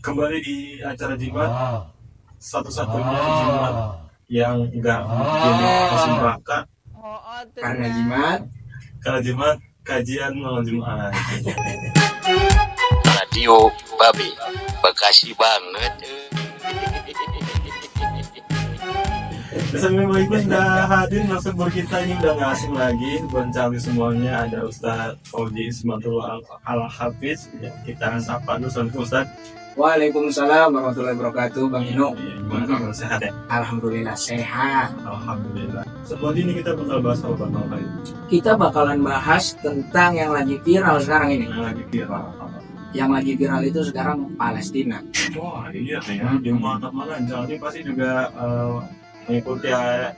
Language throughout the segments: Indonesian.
Kembali di acara Jimat, satu-satunya Jimat yang enggak bikin persembahkan Karena Jimat karena Jimat kajian malam Jumat. Radio Babe Bekasi banget. Assalamualaikum, sudah hadir narasumber kita ini udah nggak asing lagi, berencana semuanya. Ada Ustadz Fauzi Ismatul Al-Hafiz. Kita sapa dulu. Assalamualaikum Ustadz. Waalaikumsalam warahmatullahi wabarakatuh. Bang Ino, Gimana sehat ya? alhamdulillah sehat. Alhamdulillah. Sebelum ini kita bakal bahas apa Bang hari ini? Kita bakalan bahas tentang yang lagi viral sekarang ini. Yang lagi viral apa? Yang lagi viral itu sekarang Palestina. Wah iya ya, di mana-mana. Jadi pasti juga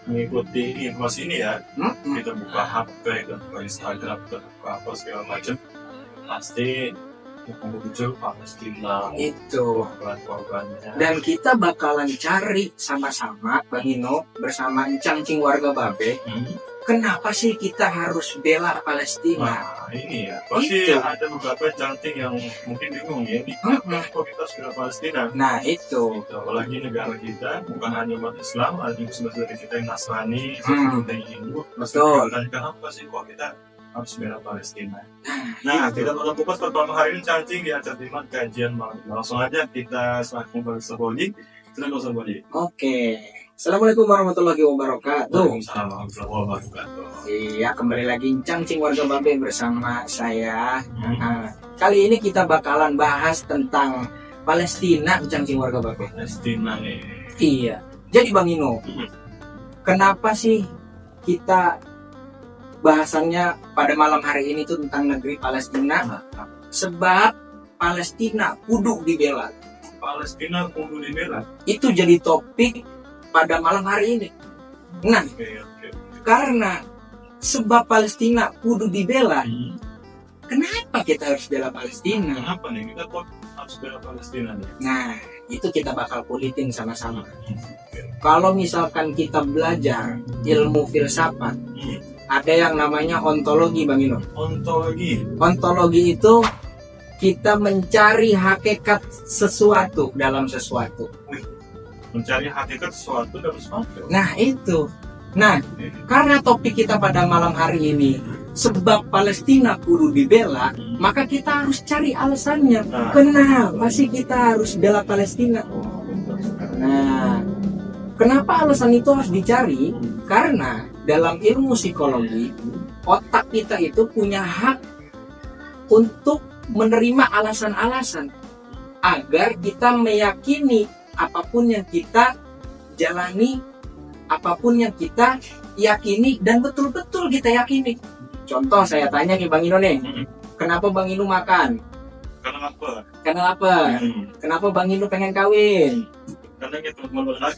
mengikuti informasi ini ya. Kita buka HP, kita buka Instagram, kita buka apa segala macam, pasti yang muncul Palestina Itu. korban-korbannya. Dan kita bakalan cari sama-sama, Bang Ino, bersama Encang-Cing warga Babe, kenapa sih kita harus bela Palestina? Nah ini ya, pasti Itu. ada beberapa cantik yang mungkin bingung ya, ini kok kita sudah Palestina. Nah itu. Apalagi negara kita bukan hanya umat Islam, ada juga sebagian kita yang Nasrani, kita yang Hindu. Betul. Dan kenapa sih kok kita harus bela Palestina? Nah, kita bakal kupas pertama hari ini cacing di acara Jimat kajian malam. Langsung aja kita serahkan pada Ustaz Fauzi. Silakan Ustaz Fauzi. Oke. Assalamualaikum warahmatullahi wabarakatuh. Waalaikumsalam warahmatullahi wabarakatuh. Iya, kembali lagi Encang-Cing warga Babe bersama saya. Nah, kali ini kita bakalan bahas tentang Palestina, Encang-Cing warga Babe. Palestina nih. Iya. Jadi Bang Ino, kenapa sih kita bahasannya pada malam hari ini tuh tentang negeri Palestina? Sebab Palestina kudu dibela. Palestina kudu dibela. Itu jadi topik pada malam hari ini. Nah, Oke. karena sebab Palestina kudu dibela, kenapa kita harus bela Palestina? Kenapa nih kita kok harus bela Palestina nih? Nah, itu kita bakal kulitin sama-sama. Kalau misalkan kita belajar ilmu filsafat, ada yang namanya ontologi, Bang Ino. Ontologi. Ontologi itu kita mencari hakikat sesuatu dalam sesuatu. Mencari hakikat sesuatu dalam sesuatu. Nah, itu. Nah, karena topik kita pada malam hari ini sebab Palestina kudu dibela, maka kita harus cari alasannya. Kenapa sih kita harus bela Palestina? Nah, kenapa alasan itu harus dicari? Karena dalam ilmu psikologi, otak kita itu punya hak untuk menerima alasan-alasan agar kita meyakini apapun yang kita jalani, apapun yang kita yakini dan betul-betul kita yakini. Contoh saya tanya nih Bang Ino nih, kenapa Bang Ino makan? Karena apa? Karena lapar. Kenapa Bang Ino pengen kawin? Karena kita menolak.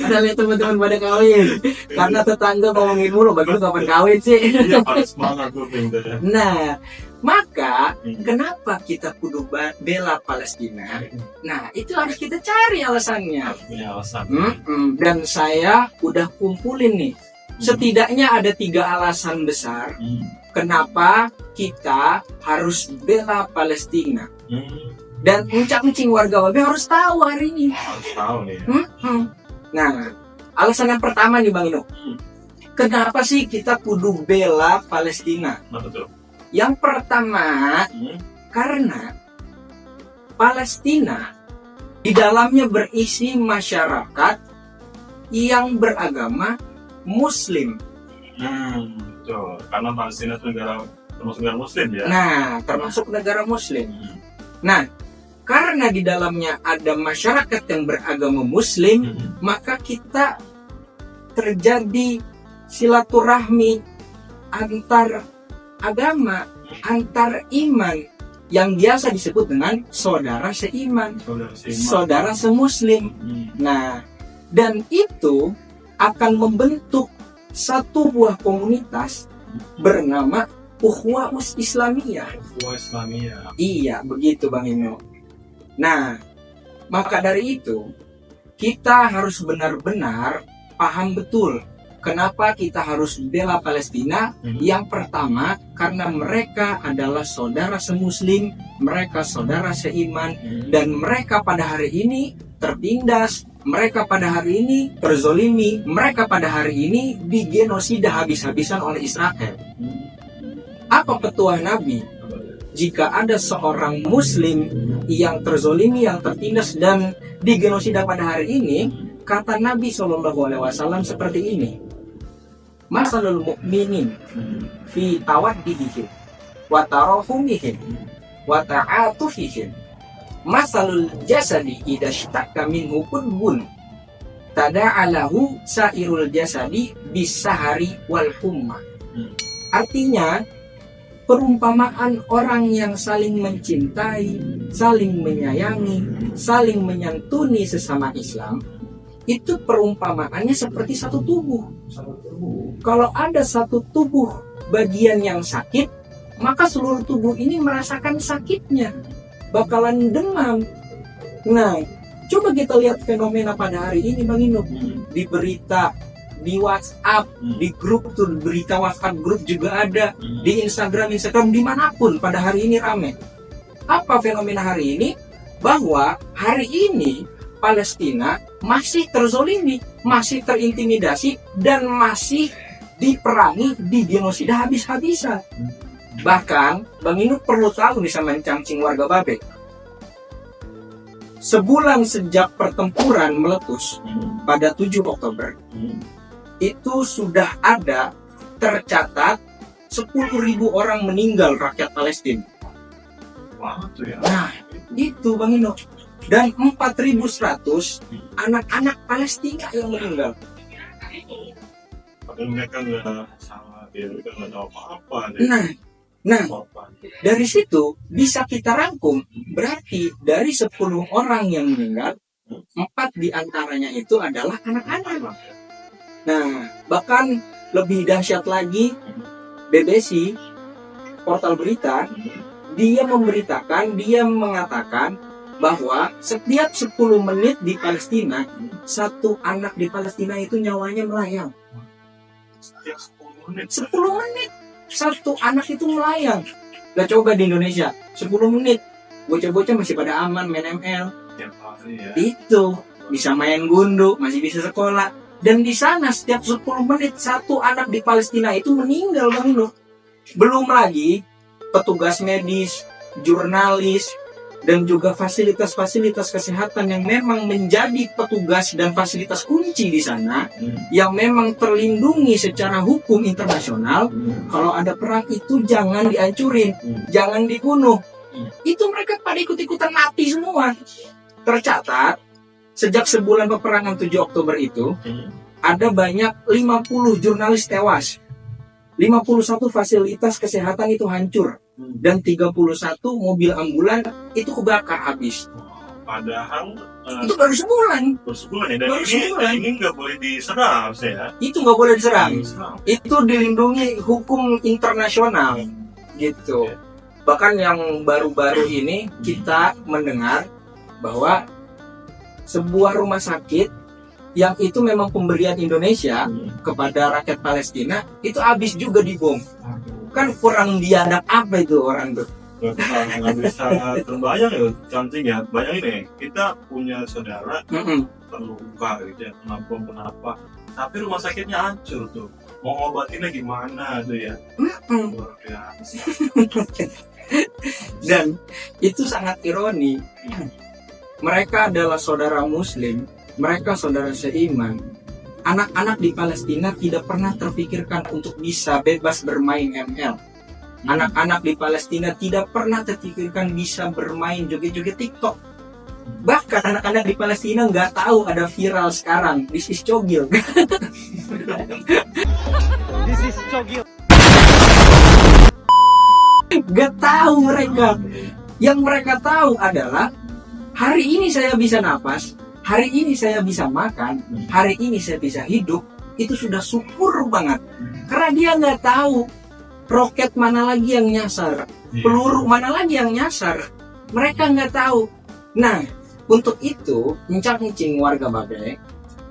Padahal teman-teman pada kawin. Karena tetangga ngomongin mulu, Bang Ino kapan kawin sih? Iya, harus semangat tuh pinter ya. Nah, maka kenapa kita kudu bela Palestina? Nah, itu harus kita cari alasannya. Harus punya alasan. Dan saya udah kumpulin nih. Setidaknya ada 3 alasan besar kenapa kita harus bela Palestina. Dan Encang-Cing warga Babe harus tahu hari ini. Harus tahu nih. Nah, alasan yang pertama nih Bang Ino. Kenapa sih kita kudu bela Palestina? Betul. Yang pertama, karena Palestina di dalamnya berisi masyarakat yang beragama Muslim. Betul. Karena Palestina itu termasuk negara Muslim ya. Nah, termasuk negara Muslim. Nah, karena di dalamnya ada masyarakat yang beragama Muslim, maka kita terjadi silaturahmi antar agama, antar iman, yang biasa disebut dengan saudara seiman, saudara semuslim. Nah, dan itu akan membentuk satu buah komunitas bernama Ukhuwah Islamiyah. Ukhuwah Islamiyah. Iya, begitu Bang Ino. Nah, maka dari itu kita harus benar-benar paham betul Kenapa kita harus bela Palestina? Yang pertama, karena mereka adalah saudara semuslim, mereka saudara seiman, dan mereka pada hari ini tertindas, mereka pada hari ini terzolimi, mereka pada hari ini digenosida habis-habisan oleh Israel. Apa petuah Nabi? Jika ada seorang muslim yang terzolimi, yang tertindas dan digenosida pada hari ini, kata Nabi SAW seperti ini: masalul mu'minin fi tawaddihim wa tarahumihim wa ta'atufihim masalul jasadi idza ishtaka minhu qudbun tada'alahu sairul jasadi bisahari wal humma. Artinya, perumpamaan orang yang saling mencintai, saling menyayangi, saling menyantuni sesama Islam, itu perumpamaannya seperti satu tubuh. Kalau ada satu tubuh bagian yang sakit, maka seluruh tubuh ini merasakan sakitnya, bakalan demam. Nah, coba kita lihat fenomena pada hari ini, Bang Inuk. Di berita, di WhatsApp, di grup tuh, berita WhatsApp grup juga ada, di Instagram dimanapun pada hari ini rame. Apa fenomena hari ini? Bahwa hari ini Palestina masih terzolimi, masih terintimidasi, dan masih diperangi, digenosida habis-habisan. Bahkan Bang Inuk perlu tahu nih sama cancing warga Babe, sebulan sejak pertempuran meletus pada 7 Oktober, itu sudah ada tercatat 10.000 orang meninggal rakyat Palestina. Wah, itu ya. Nah, itu Bang Ino. Dan 4.100 anak-anak Palestina yang meninggal. Padahal mereka nggak salah, dia nggak tahu apa-apa. Nah, dari situ bisa kita rangkum, berarti dari 10 orang yang meninggal, 4 diantaranya itu adalah anak-anak. Nah, bahkan lebih dahsyat lagi, BBC, portal berita, dia mengatakan bahwa setiap 10 menit di Palestina, satu anak di Palestina itu nyawanya melayang. Setiap 10 menit. 10 menit, satu anak itu melayang. Nah, coba di Indonesia, 10 menit, bocah-bocah masih pada aman main ML. Tiap hari ya. Itu, bisa main gundu, masih bisa sekolah. Dan di sana setiap 10 menit satu anak di Palestina itu meninggal, Bang Ino. Belum lagi petugas medis, jurnalis, dan juga fasilitas-fasilitas kesehatan yang memang menjadi petugas dan fasilitas kunci di sana, yang memang terlindungi secara hukum internasional. Kalau ada perang itu jangan dihancurin, jangan dibunuh. Itu mereka pada ikut-ikutan mati semua. Tercatat sejak sebulan peperangan 7 Oktober itu, ada banyak 50 jurnalis tewas, 51 fasilitas kesehatan itu hancur, dan 31 mobil ambulan itu kebakar habis. Padahal Itu baru sebulan. ya, dan ini nggak boleh diserang saya. Itu nggak boleh diserang. Itu dilindungi hukum internasional, gitu. Bahkan yang baru-baru ini kita mendengar bahwa sebuah rumah sakit yang itu memang pemberian Indonesia kepada rakyat Palestina itu habis juga dibom. Kan kurang dianak apa itu orang tuh? Nggak bisa terbayang ya, cantik ya. Bayangin nih, kita punya saudara terluka gitu ya, kenapa? Tapi rumah sakitnya hancur tuh. Mau ngobatinnya gimana tuh ya? Luar biasa. Dan itu sangat ironi. Mereka adalah saudara muslim, mereka saudara seiman. Anak-anak di Palestina tidak pernah terpikirkan untuk bisa bebas bermain ML. Anak-anak di Palestina tidak pernah terpikirkan bisa bermain joget-joget TikTok. Bahkan anak-anak di Palestina nggak tahu ada viral sekarang, this is cogil. This is cogil. Gak tahu mereka. Yang mereka tahu adalah hari ini saya bisa napas, hari ini saya bisa makan, hari ini saya bisa hidup. Itu sudah syukur banget. Karena dia nggak tahu roket mana lagi yang nyasar, peluru mana lagi yang nyasar. Mereka nggak tahu. Nah, untuk itu, encang-encing warga Babe,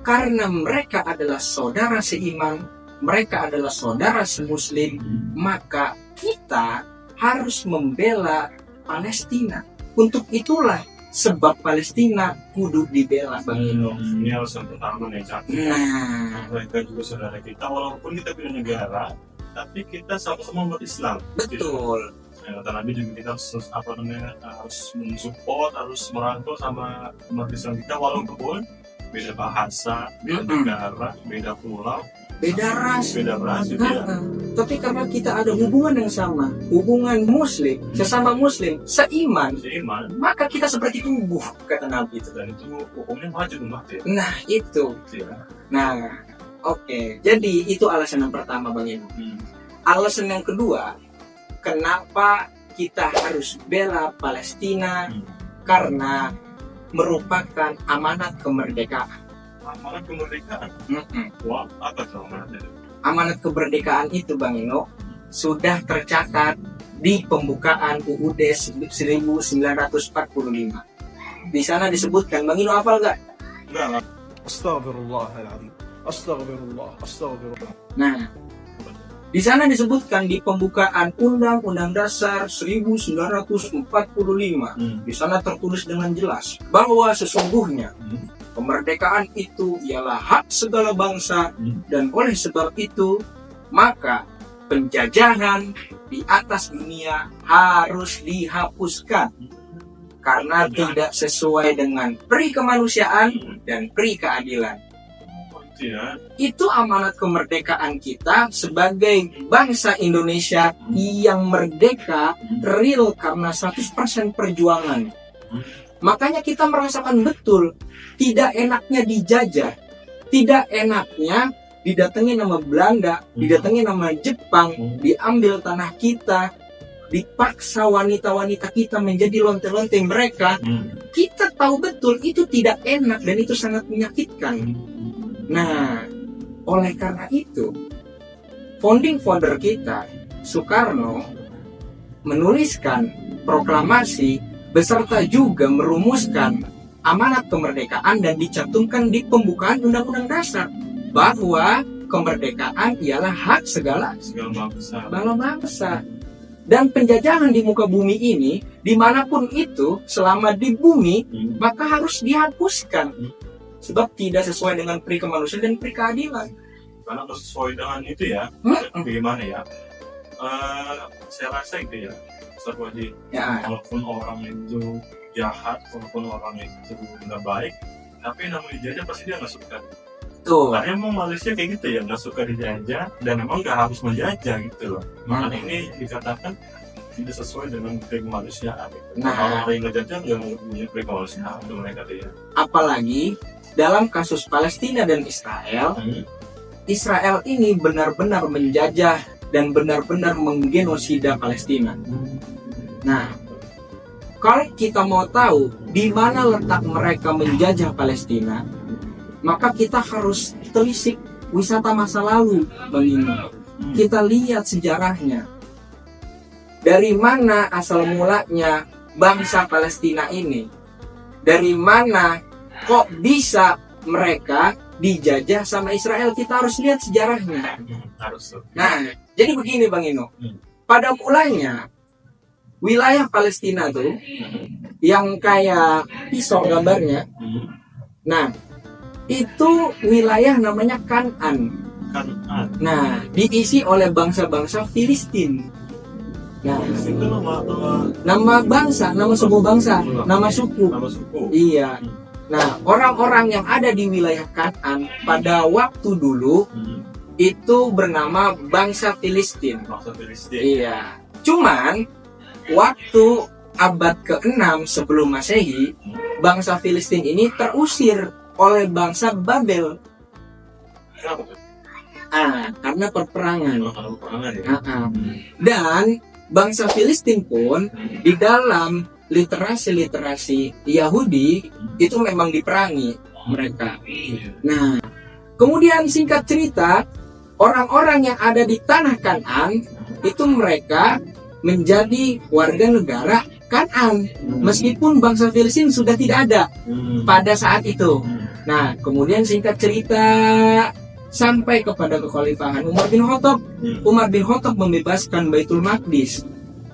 karena mereka adalah saudara seiman, mereka adalah saudara semuslim, maka kita harus membela Palestina. Untuk itulah sebab Palestina kudu dibela, Bang Ino. Ini alasan pertama nih, Cak. Nah, Mereka juga saudara kita, walaupun kita beda negara, tapi kita sama-sama umat Islam. betul. Kata Nabi juga kita harus mensupport, harus merangkul sama umat Islam kita, walaupun beda bahasa, beda negara, beda pulau, Beda ras. beda ras gitu ya. Tapi karena kita ada hubungan yang sama, hubungan muslim, sesama muslim, seiman, Seiman, maka kita seperti tubuh, kata Nabi itu. dan itu hukumnya wajib mati. Nah, itu. Ya. Nah, oke. Jadi itu alasan yang pertama, Bang Ino. Alasan yang kedua, kenapa kita harus bela Palestina? Karena merupakan amanat kemerdekaan. Amanat kemerdekaan. Mm-mm. Wah, apa tuh amanatnya? Amanat kemerdekaan itu, Bang Ino, sudah tercatat di pembukaan UUD 1945. Di sana disebutkan, Bang Ino hafal nggak? Enggak lah. Astaghfirullahaladzim. Astagfirullah. Nah, di sana disebutkan di pembukaan Undang-Undang Dasar 1945. Di sana tertulis dengan jelas bahwa sesungguhnya kemerdekaan itu ialah hak segala bangsa, dan oleh sebab itu maka penjajahan di atas dunia harus dihapuskan karena tidak sesuai dengan pri kemanusiaan dan pri keadilan. Ya. Itu amanat kemerdekaan kita sebagai bangsa Indonesia yang merdeka real karena 100% perjuangan. Makanya kita merasakan betul tidak enaknya dijajah, tidak enaknya didatangi nama Belanda, didatangi nama Jepang, diambil tanah kita, dipaksa wanita-wanita kita menjadi lonte-lonte mereka. Kita tahu betul itu tidak enak dan itu sangat menyakitkan. Nah, oleh karena itu, founding father kita, Soekarno, menuliskan proklamasi beserta juga merumuskan amanat kemerdekaan dan dicantumkan di pembukaan Undang-Undang Dasar bahwa kemerdekaan ialah hak segala bangsa. Dan penjajahan di muka bumi ini, dimanapun itu, selama di bumi, maka harus dihapuskan. Sebab tidak sesuai dengan pri kemanusiaan dan pri keadilan. Karena sesuai dengan itu ya, bagaimana ya? Saya rasa itu ya, Ustaz Wajid. Ya. Walaupun orang itu jahat, walaupun orang itu nggak baik, tapi namanya dijajah pasti dia nggak suka. Tuh. Karena emang Malaysia kayak gitu ya, nggak suka dijajah dan emang nggak harus menjajah gitu loh. Makanya ini dikatakan tidak sesuai dengan pri kemanusiaan. Gitu. Nah. Kalau orang yang ngejajah nggak punya pri kemanusiaan itu mereka tuh ya. Apalagi dalam kasus Palestina dan Israel, Israel ini benar-benar menjajah dan benar-benar menggenosida Palestina. Nah, kalau kita mau tahu di mana letak mereka menjajah Palestina, maka kita harus telisik wisata masa lalu, Bang Ino. Kita lihat sejarahnya. Dari mana asal mulanya bangsa Palestina ini? Dari mana kok bisa mereka dijajah sama Israel? Kita harus lihat sejarahnya. Nah, jadi begini Bang Ino. Pada mulanya wilayah Palestina tuh yang kayak pisau gambarnya. Nah, itu wilayah namanya Kan'an. Nah, diisi oleh bangsa-bangsa Filistin. Nah, itu nama bangsa, nama sebuah bangsa, nama suku. Iya. Nah, orang-orang yang ada di wilayah Kan'an pada waktu dulu itu bernama bangsa Filistin. Iya. Cuman waktu abad ke-6 sebelum Masehi, bangsa Filistin ini terusir oleh bangsa Babel. Karena perperangan. Dan bangsa Filistin pun di dalam literasi Yahudi itu memang diperangi mereka. Nah, kemudian singkat cerita, orang-orang yang ada di tanah Kan'an itu mereka menjadi warga negara Kan'an, meskipun bangsa Filistin sudah tidak ada pada saat itu. Nah, kemudian singkat cerita sampai kepada kekhalifahan Umar bin Khattab. Umar bin Khattab membebaskan Baitul Maqdis.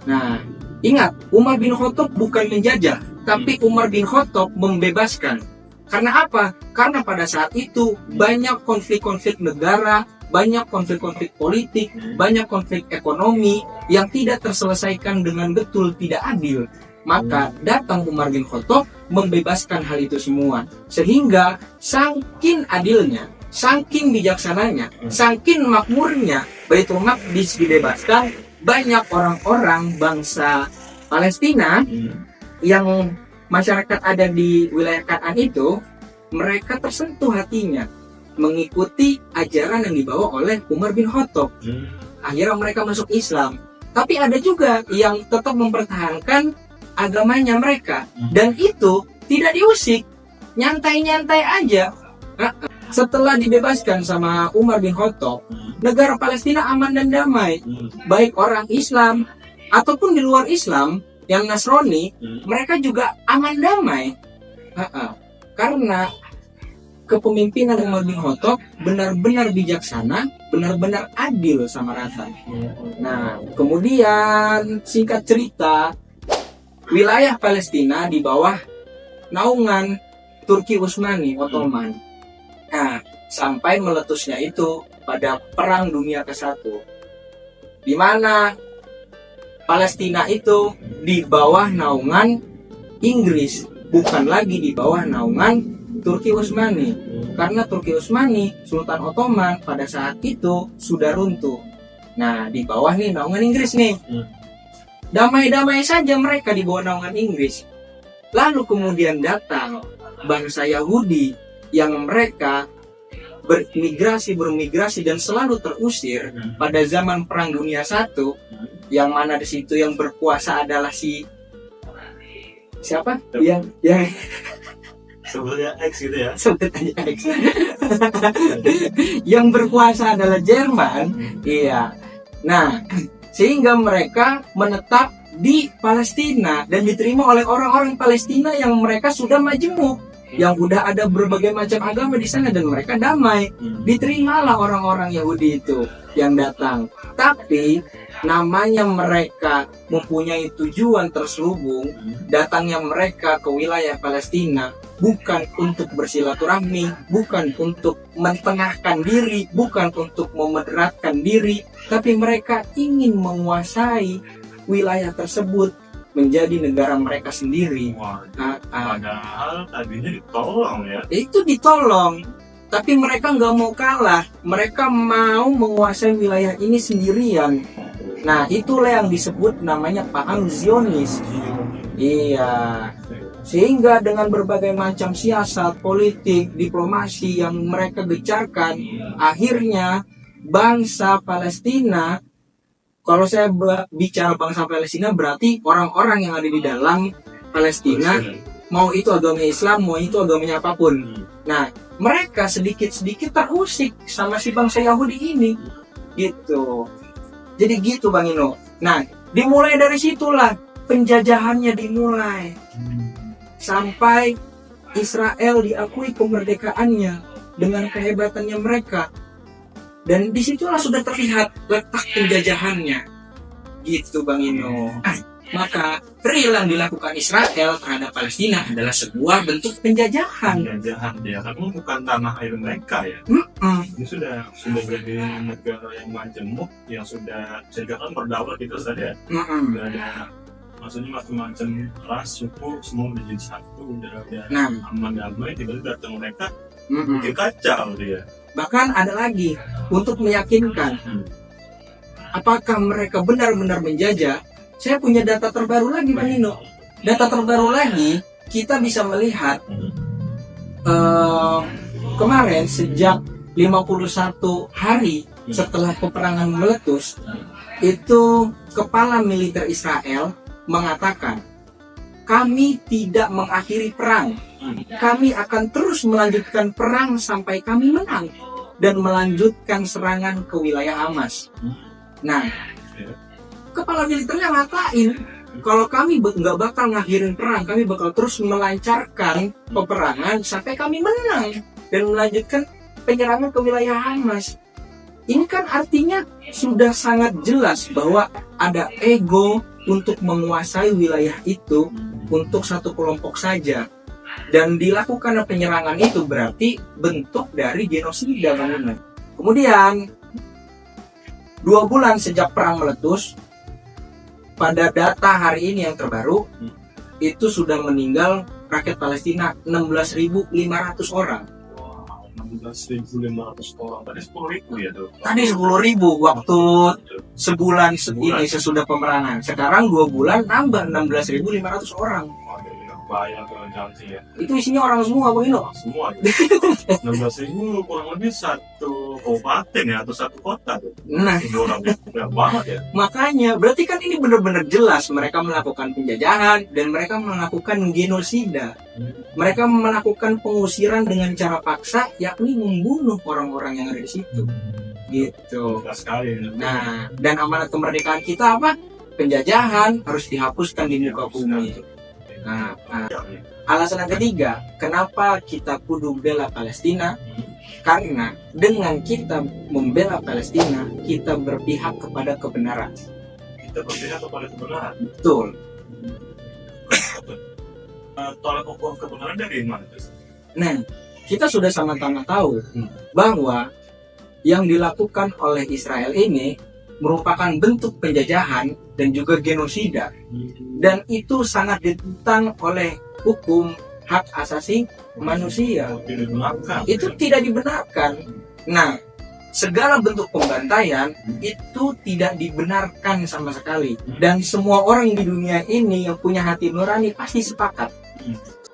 Nah, ingat, Umar bin Khattab bukan menjajah, tapi Umar bin Khattab membebaskan. Karena apa? Karena pada saat itu banyak konflik-konflik negara, banyak konflik-konflik politik, banyak konflik ekonomi yang tidak terselesaikan dengan betul, tidak adil. Maka datang Umar bin Khattab membebaskan hal itu semua. Sehingga saking adilnya, saking bijaksananya, saking makmurnya Baitul Maqdis dibebaskan, banyak orang-orang bangsa Palestina yang masyarakat ada di wilayah Kanaan itu, mereka tersentuh hatinya mengikuti ajaran yang dibawa oleh Umar bin Khattab. Akhirnya mereka masuk Islam. Tapi ada juga yang tetap mempertahankan agamanya mereka, dan itu tidak diusik, nyantai-nyantai aja. Setelah dibebaskan sama Umar bin Khattab, negara Palestina aman dan damai. Baik orang Islam ataupun di luar Islam yang Nasrani, mereka juga aman damai. Karena kepemimpinan Umar bin Khattab benar-benar bijaksana, benar-benar adil sama rata. Nah, kemudian singkat cerita, wilayah Palestina di bawah naungan Turki Utsmani Ottoman. Nah, sampai meletusnya itu pada Perang Dunia ke-1, di mana Palestina itu di bawah naungan Inggris, bukan lagi di bawah naungan Turki Utsmani. Karena Turki Utsmani, Sultan Ottoman pada saat itu sudah runtuh. Nah, di bawah nih naungan Inggris nih. Damai-damai saja mereka di bawah naungan Inggris. Lalu kemudian datang bangsa Yahudi yang mereka bermigrasi dan selalu terusir pada zaman Perang Dunia I, yang mana di situ yang berkuasa adalah siapa? Yang sebelumnya X gitu ya. sebetulnya X. Yang berkuasa adalah Jerman. Iya. Nah, sehingga mereka menetap di Palestina dan diterima oleh orang-orang Palestina yang mereka sudah majemuk, yang udah ada berbagai macam agama di sana dan mereka damai. Diterimalah orang-orang Yahudi itu yang datang. Tapi namanya mereka mempunyai tujuan terselubung, datangnya mereka ke wilayah Palestina bukan untuk bersilaturahmi, bukan untuk mentengahkan diri, bukan untuk memoderatkan diri, tapi mereka ingin menguasai wilayah tersebut menjadi negara mereka sendiri. Padahal tadinya ditolong ya. Itu ditolong, tapi mereka nggak mau kalah. Mereka mau menguasai wilayah ini sendirian. Nah, itulah yang disebut namanya paham Zionis. Iya. Sehingga dengan berbagai macam siasat, politik, diplomasi yang mereka gecarkan, akhirnya bangsa Palestina, kalau saya bicara bangsa Palestina berarti orang-orang yang ada di dalam Palestina, mau itu agama Islam, mau itu agamanya apapun. Nah, mereka sedikit-sedikit terusik sama si bangsa Yahudi ini. Gitu. Jadi gitu Bang Ino. Nah, dimulai dari situlah penjajahannya dimulai. Sampai Israel diakui kemerdekaannya dengan kehebatannya mereka. Dan disitulah sudah terlihat letak penjajahannya. Gitu Bang Ino. Maka real yang dilakukan Israel terhadap Palestina adalah sebuah bentuk penjajahan. Penjajahan ya, karena bukan tanah air mereka ya. Ini sudah jadi negara yang majemuk, yang sudah bisa dikatakan berdaulat gitu saja. Sudah ada, maksudnya macam-macam ras, suku, semua udah jadi satu, udah aman damai. Tiba-tiba datang mereka bikin kacau dia. Bahkan ada lagi untuk meyakinkan apakah mereka benar-benar menjajah. Saya punya data terbaru lagi Bang Nino. Data terbaru lagi, kita bisa melihat kemarin sejak 51 hari setelah peperangan meletus, itu kepala militer Israel mengatakan, kami tidak mengakhiri perang. Kami akan terus melanjutkan perang sampai kami menang dan melanjutkan serangan ke wilayah Hamas. Nah, kepala militernya ngatain, Kalau kami nggak bakal ngakhirin perang, kami bakal terus melancarkan peperangan sampai kami menang dan melanjutkan penyerangan ke wilayah Hamas. Ini kan artinya sudah sangat jelas bahwa ada ego untuk menguasai wilayah itu untuk satu kelompok saja. Dan dilakukan penyerangan itu berarti bentuk dari genosida. Kemudian 2 bulan sejak perang meletus, pada data hari ini yang terbaru, itu sudah meninggal rakyat Palestina 16.500 orang. 16.500 orang. Tadi 10.000 ya tuh. Tadi 10.000 waktu sebulan ini sesudah peperangan. Sekarang 2 bulan nambah 16.500 orang. Bayang sih ya. Itu isinya orang semua, Bang Ino. Semua. 16.000 kurang lebih satu kabupaten ya atau satu kota tuh. Nah, ini orang banyak banget ya. makanya berarti kan ini benar-benar jelas mereka melakukan penjajahan dan mereka melakukan genosida. Mereka melakukan pengusiran dengan cara paksa, yakni membunuh orang-orang yang ada di situ. Gitu. Jelas sekali. Nah, dan amanat kemerdekaan kita apa? Penjajahan harus dihapuskan di muka bumi. Nah, alasan yang ketiga, kenapa kita kudu bela Palestina? Karena dengan kita membela Palestina, kita berpihak kepada kebenaran. Kita berpihak kepada kebenaran. Betul. Tolak ukur kebenaran dari mana? Nah, kita sudah sama-sama tahu bahwa yang dilakukan oleh Israel ini merupakan bentuk penjajahan dan juga genosida, dan itu sangat ditentang oleh hukum hak asasi manusia. Itu tidak dibenarkan. Nah, segala bentuk pembantaian itu tidak dibenarkan sama sekali, dan semua orang di dunia ini yang punya hati nurani pasti sepakat.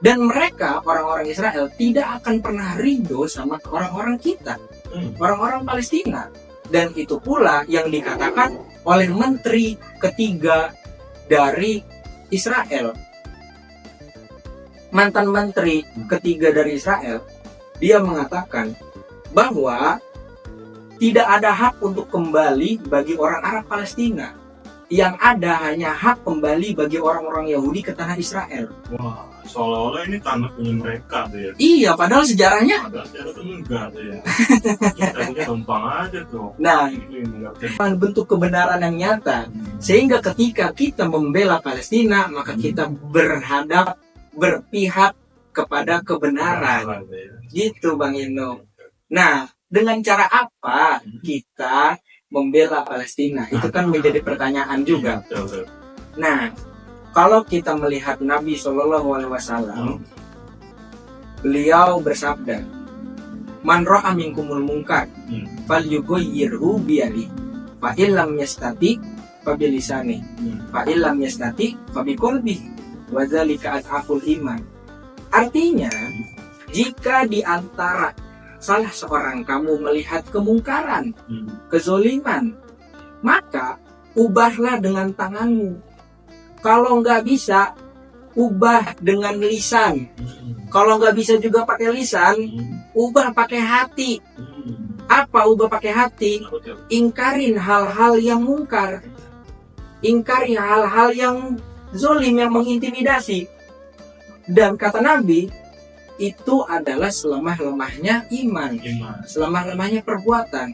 Dan mereka, orang-orang Israel, tidak akan pernah ridho sama orang-orang kita, orang-orang Palestina. Dan itu pula yang dikatakan oleh menteri ketiga dari Israel. Mantan menteri ketiga dari Israel, dia mengatakan bahwa tidak ada hak untuk kembali bagi orang Arab Palestina. Yang ada hanya hak kembali bagi orang-orang Yahudi ke tanah Israel. Wah, seolah-olah ini tanah punya mereka tuh ya. Iya, padahal sejarahnya Sejarah tuh enggak tuh ya. Kita punya gampang aja tuh. nah, Ini enggak bentuk kebenaran yang nyata. Sehingga ketika kita membela Palestina, maka kita berpihak kepada kebenaran. Gitu, Bang Ino. Nah, dengan cara apa kita membela Palestina? Itu kan menjadi pertanyaan juga. Nah, kalau kita melihat Nabi SAW, beliau bersabda, "Man ra'a minkumul munkar, falyughayyirhu biyadihi, fa illam yastati fa bilisani, fa illam yastati fa biqalbihi, wa dzalika adhaful iman." Artinya, jika di antara salah seorang kamu melihat kemungkaran, kezoliman, maka ubahlah dengan tanganmu. Kalau nggak bisa, ubah dengan lisan. Kalau nggak bisa juga pakai lisan, ubah pakai hati. Apa ubah pakai hati? Ingkarin hal-hal yang mungkar. Ingkari hal-hal yang zolim, yang mengintimidasi. Dan kata Nabi, itu adalah selemah-lemahnya iman, selemah-lemahnya perbuatan.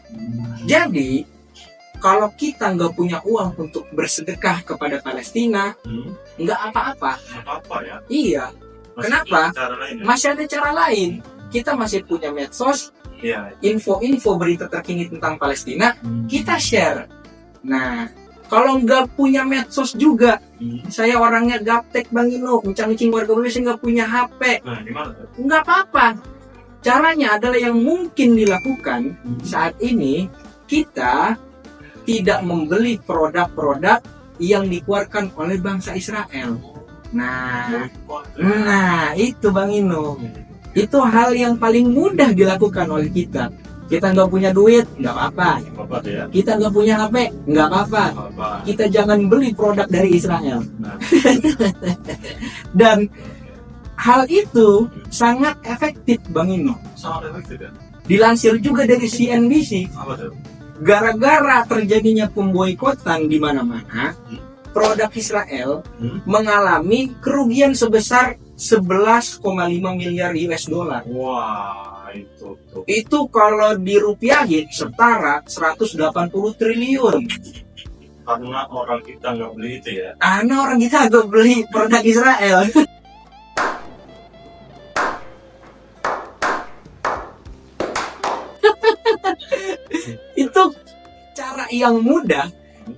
Jadi, kalau kita nggak punya uang untuk bersedekah kepada Palestina, nggak apa-apa. ya. Iya. Kenapa? Masih ada cara lain. Kita masih punya medsos, info-info berita terkini tentang Palestina, kita share. Nah, kalau nggak punya medsos juga, saya orangnya gaptek, Bang Ino, mencang-mencing warga Indonesia nggak punya HP. Nah, gimana tuh? Nggak apa-apa. Caranya adalah yang mungkin dilakukan saat ini, kita tidak membeli produk-produk yang dikeluarkan oleh bangsa Israel. Nah, itu Bang Ino. Itu hal yang paling mudah dilakukan oleh kita. Kita nggak punya duit, nggak apa-apa. Kita nggak punya HP, nggak apa-apa. Kita jangan beli produk dari Israel. Dan hal itu sangat efektif, Bang Ino. Sangat efektif ya. Dilansir juga dari CNBC. Apa tuh? Gara-gara terjadinya pemboikotan di mana-mana, produk Israel mengalami kerugian sebesar 11,5 miliar US dollar. Wah, itu tuh. Itu kalau dirupiahin setara 180 triliun. Karena orang kita nggak beli itu ya. Karena orang kita agak beli produk Israel. Itu cara yang mudah.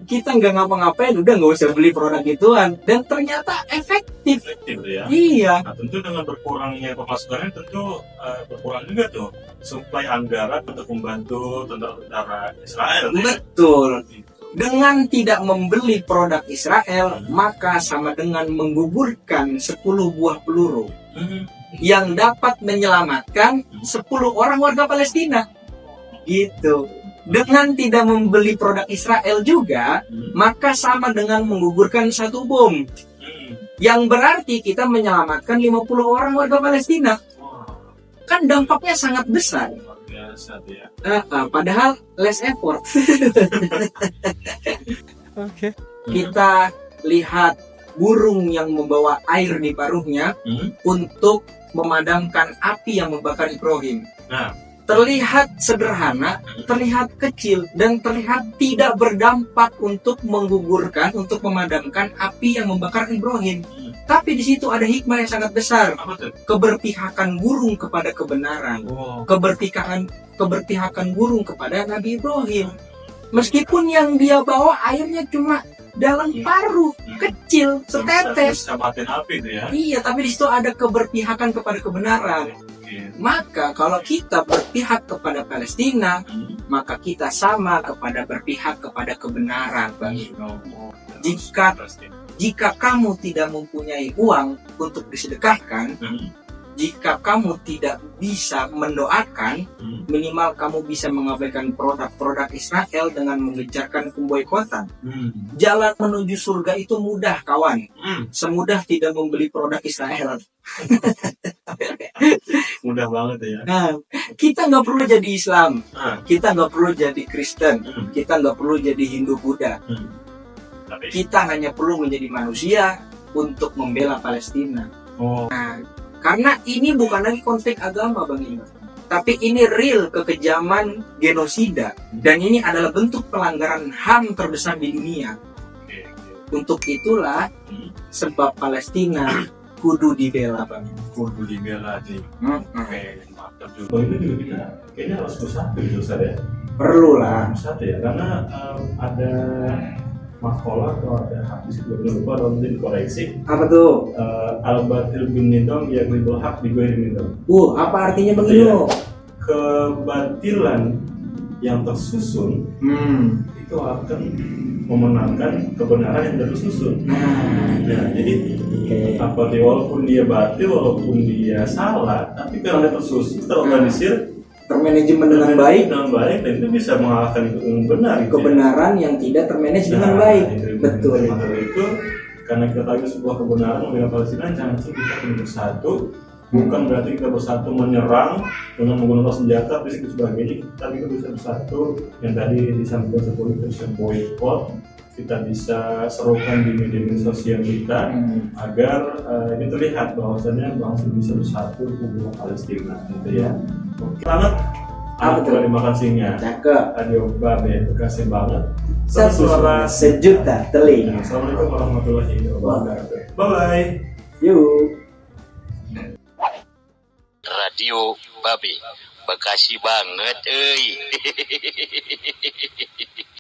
Kita nggak ngapa-ngapain, udah nggak usah beli produk gituan, dan ternyata efektif. Efektif ya. Iya. Nah, tentu dengan berkurangnya pemasukannya tentu berkurang juga tuh suplai anggaran untuk membantu tentara Israel. Betul. Gitu. Dengan tidak membeli produk Israel, maka sama dengan menggugurkan 10 buah peluru yang dapat menyelamatkan 10 orang warga Palestina. Gitu. Dengan tidak membeli produk Israel juga, maka sama dengan menggugurkan 1 bom. Yang berarti kita menyelamatkan 50 orang warga Palestina. Kan dampaknya sangat besar. Luar biasa tuh ya. Padahal less effort. Okay. Kita lihat burung yang membawa air di paruhnya untuk memadamkan api yang membakar Ibrahim. Nah, Terlihat sederhana, terlihat kecil, dan terlihat tidak berdampak untuk menggugurkan, untuk memadamkan api yang membakar Ibrahim. Tapi di situ ada hikmah yang sangat besar. apa tuh? Keberpihakan burung kepada kebenaran. Wow. Keberpihakan burung kepada Nabi Ibrahim. Meskipun yang dia bawa airnya cuma dalam paruh, kecil, setetes. Bisa matiin api tuh ya. Iya, tapi di situ ada keberpihakan kepada kebenaran. Maka kalau kita berpihak kepada Palestina, maka kita sama kepada berpihak kepada kebenaran, Bang Ino. Jika kamu tidak mempunyai uang untuk disedekahkan, jika kamu tidak bisa mendoakan, minimal kamu bisa mengabaikan produk-produk Israel dengan mengejarkan pemboikotan. Jalan menuju surga itu mudah, kawan. Semudah tidak membeli produk Israel. Mudah banget ya. Nah, kita nggak perlu jadi Islam, kita nggak perlu jadi Kristen, kita nggak perlu jadi Hindu Buddha. Tapi Kita hanya perlu menjadi manusia untuk membela Palestina. Nah, karena ini bukan lagi konflik agama, Bang Ino, tapi ini real kekejaman genosida, dan ini adalah bentuk pelanggaran HAM terbesar di dunia. Untuk itulah sebab Palestina kudu dibela, Bang. kudu dibela sih. Oke, mantap juga. Itu juga kita kayaknya harus bersatu gitu, Ustaz ya. Perlu lah. Bersatu ya, karena ada makalah atau ada hadis gue lupa, atau mungkin dikoreksi. Apa tuh? Al-batil bin nidam yaglibul haq bi ghairi nidam. Apa artinya Bang Ino? Kebatilan yang tersusun itu akan memenangkan kebenaran yang tersusun. Ya, jadi apa dia, walaupun dia batil, walaupun dia salah, tapi kalau dia tersusun, terorganisir, termanajemen dengan baik, dan itu bisa mengalahkan yang benar. Kebenaran yang tidak termanage dengan baik. Betul. Maka itu karena kita tahu sebuah kebenaran membela Palestina, jangan sampai kita perlu bersatu. Bukan berarti kita bersatu menyerang dengan menggunakan senjata, fisik dan sebagainya, tapi kita bisa bersatu yang tadi disampaikan seperti itu, bisa boykot, kita bisa serukan di media sosial kita agar ini terlihat bahwasannya bangsa bisa bersatu untuk Palestina, gitu ya. Oke banget. Terima kasihnya. Cakep. Adio Babe, terima kasih banget. Suara sejuta telinga. Assalamualaikum warahmatullahi wabarakatuh. Bye. Yuk. Radio Babe, Bekasi banget, euy.